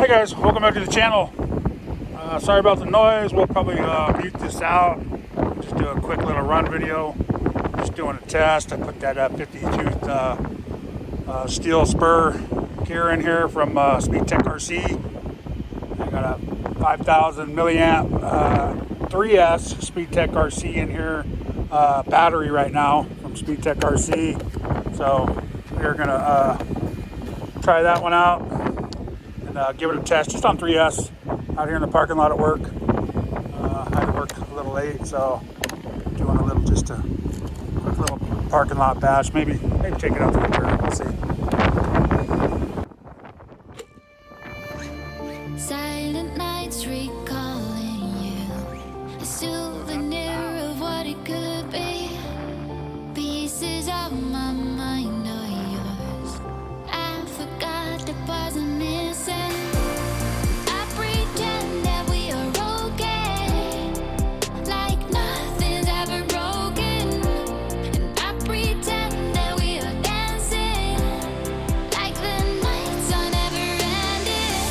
Hi guys, welcome back to the channel. Sorry about the noise. We'll probably mute this out. Just do a quick little run video. Just doing a test. I put that 50 tooth steel spur gear in here from SpeedTek RC. I got a 5,000 milliamp 3S SpeedTek RC in here. Battery right now from SpeedTek RC. So we're gonna try that one out and give it a test just on 3S out here in the parking lot at work. I had to work a little late, so doing a little, just a quick little parking lot bash. Maybe take it out to the curb. We'll see. Silent nights recalling you, a souvenir of what it could be. Pieces of my mind are yours. I forgot the parts I'm missing. I pretend that we are okay, like nothing's ever broken. And I pretend that we are dancing, like the nights are never ending.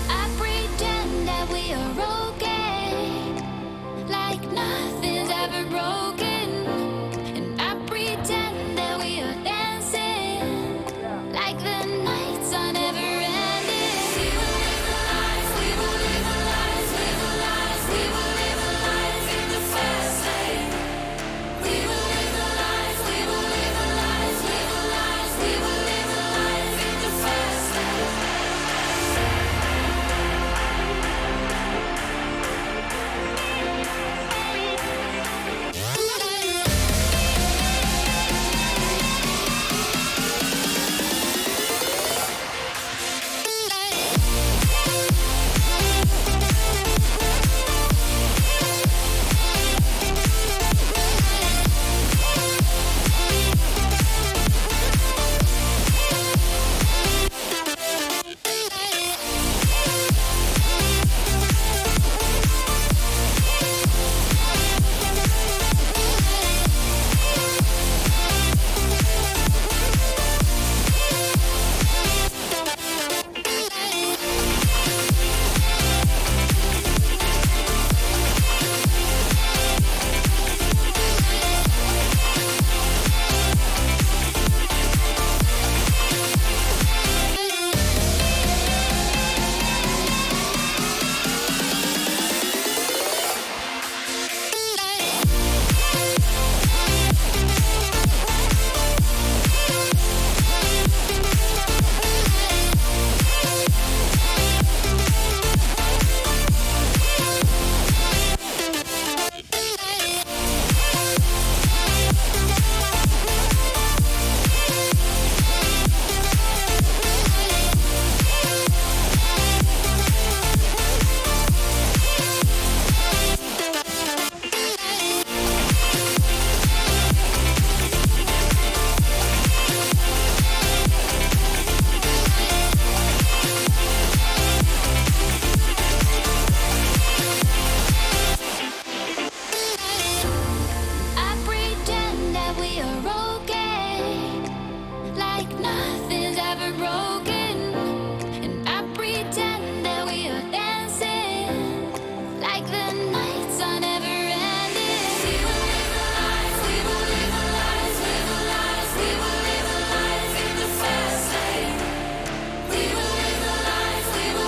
I pretend that we are okay, like nothing's ever broken. And I pretend that we are dancing, like the nights are never ending. We will live the lives, we will live the lives, live the lives, we will live the lives in the fast lane. We will live the lives, we will live the lives, live the lives, we will live the lives in the fast lane. I pretend that we are okay, like nothing's ever broken. And I pretend that we are dancing, like the nights are never ending. We will live the lives, we will live the lives, live the lives, we will live the lives in the fast lane. We will live the lives, we will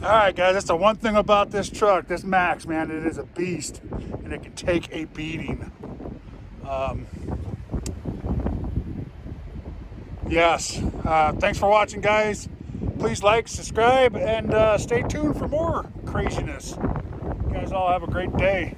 All right, guys, that's the one thing about this truck, this Maxx, man. It is a beast, and it can take a beating. Yes. Thanks for watching, guys. Please like, subscribe, and stay tuned for more craziness. You guys all have a great day.